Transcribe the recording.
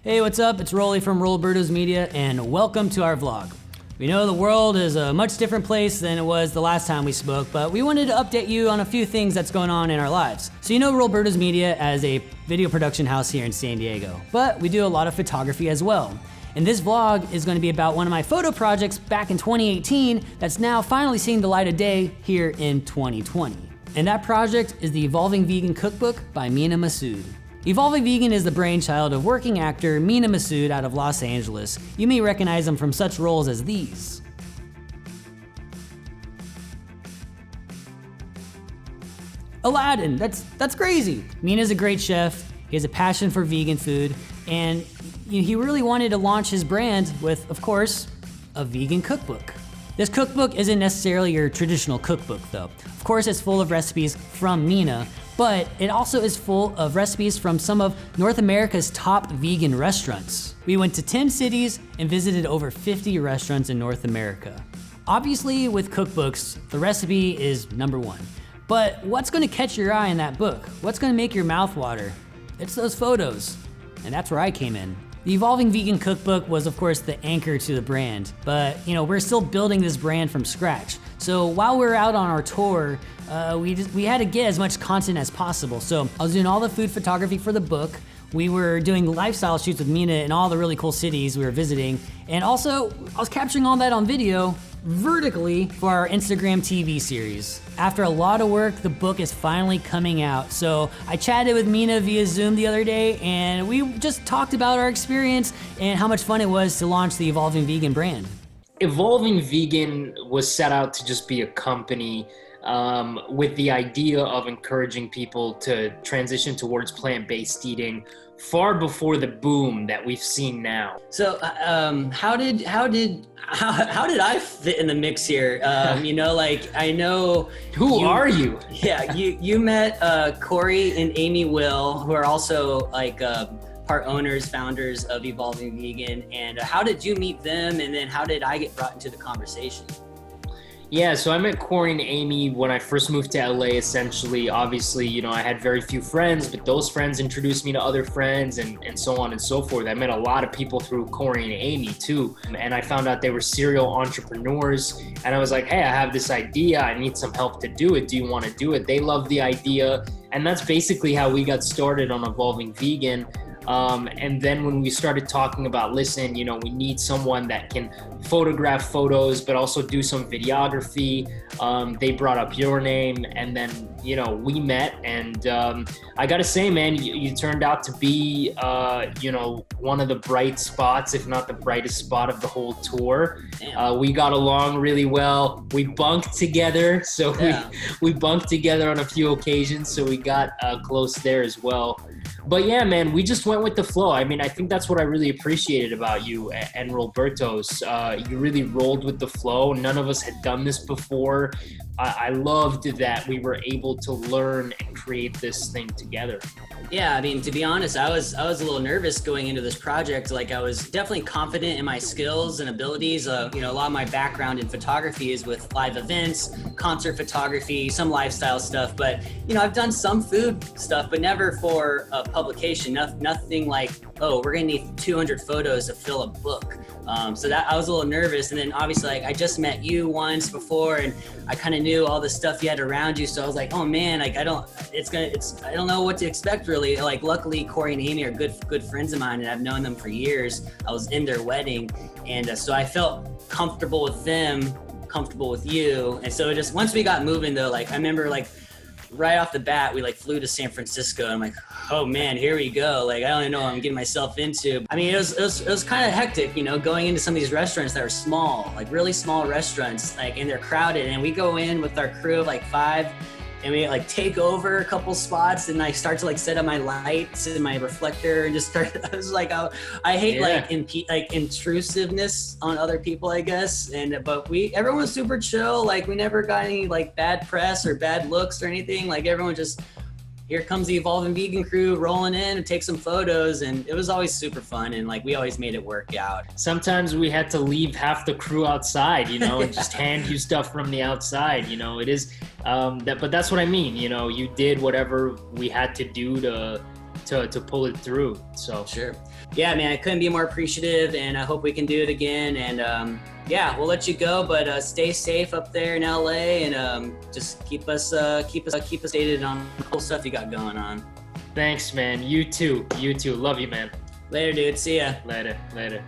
Hey, what's up? It's Rowley from Rowlbertos Media, and welcome to our vlog. We know the world is a much different place than it was the last time we spoke, but we wanted to update you on a few things that's going on in our lives. So you know Rowlbertos Media as a video production house here in San Diego, but we do a lot of photography as well. And this vlog is going to be about one of my photo projects back in 2018 that's now finally seeing the light of day here in 2020. And that project is the Evolving Vegan Cookbook by Mena Massoud. Evolving Vegan is the brainchild of working actor Mena Massoud out of Los Angeles. You may recognize him from such roles as these. Aladdin, that's crazy. Mena's a great chef, he has a passion for vegan food, and he really wanted to launch his brand with, of course, a vegan cookbook. This cookbook isn't necessarily your traditional cookbook though. Of course it's full of recipes from Mena, but it also is full of recipes from some of North America's top vegan restaurants. We went to 10 cities and visited over 50 restaurants in North America. Obviously, with cookbooks, the recipe is number one. But what's gonna catch your eye in that book? What's gonna make your mouth water? It's those photos. And that's where I came in. The Evolving Vegan Cookbook was of course the anchor to the brand, but we're still building this brand from scratch. So while we're out on our tour, we had to get as much content as possible. So I was doing all the food photography for the book. We were doing lifestyle shoots with Mena in all the really cool cities we were visiting. And also, I was capturing all that on video vertically for our Instagram TV series. After a lot of work, the book is finally coming out. So I chatted with Mena via Zoom the other day, and we just talked about our experience and how much fun it was to launch the Evolving Vegan brand. Evolving Vegan was set out to just be a company with the idea of encouraging people to transition towards plant-based eating far before the boom that we've seen now. So how did I fit in the mix here? I know. Who are you? Yeah, you met Corey and Amy Will, who are also part owners, founders of Evolving Vegan. And how did you meet them? And then how did I get brought into the conversation? Yeah, so I met Corey and Amy when I first moved to LA, essentially. Obviously, I had very few friends, but those friends introduced me to other friends and so on and so forth. I met a lot of people through Corey and Amy too. And I found out they were serial entrepreneurs. And I was like, hey, I have this idea. I need some help to do it. Do you want to do it? They loved the idea. And that's basically how we got started on Evolving Vegan. And then when we started talking about, listen, we need someone that can photograph photos, but also do some videography. They brought up your name, and then, we met, and I gotta say, man, you turned out to be, one of the bright spots, if not the brightest spot of the whole tour. We got along really well. We bunked together, so yeah. we bunked together on a few occasions, so we got close there as well. But yeah, man, we just went with the flow. I mean, I think that's what I really appreciated about you and Rowlbertos. You really rolled with the flow. None of us had done this before. I loved that we were able to learn and create this thing together. Yeah, I mean, to be honest, I was a little nervous going into this project. I was definitely confident in my skills and abilities. A lot of my background in photography is with live events, concert photography, some lifestyle stuff. But, I've done some food stuff, but never for a publication. Nothing like, oh, we're gonna need 200 photos to fill a book. So that I was a little nervous. And then obviously, I just met you once before, and I kind of knew all the stuff you had around you. So I was like, oh man, I don't know what to expect really. Luckily, Corey and Amy are good friends of mine, and I've known them for years. I was in their wedding, and so I felt comfortable with them, comfortable with you. And so just once we got moving though, I remember right off the bat, we flew to San Francisco, and I'm like, oh man, here we go. I don't even know what I'm getting myself into. I mean, it was kind of hectic, going into some of these restaurants that are small, really small restaurants, and they're crowded. And we go in with our crew of 5, and we take over a couple spots, and I start to set up my lights and my reflector, and just start. I was I hate intrusiveness on other people, I guess. But everyone was super chill. We never got any bad press or bad looks or anything. Everyone just, here comes the Evolving Vegan crew rolling in and take some photos, and it was always super fun, and we always made it work out. Sometimes we had to leave half the crew outside, and just hand you stuff from the outside. It is but that's what I mean. You did whatever we had to do to to pull it through. So sure. Yeah, man, I couldn't be more appreciative, and I hope we can do it again. And yeah, we'll let you go, but stay safe up there in LA, and just keep us updated on the cool stuff you got going on. Thanks, man. You too. Love you, man. Later, dude. See ya. Later.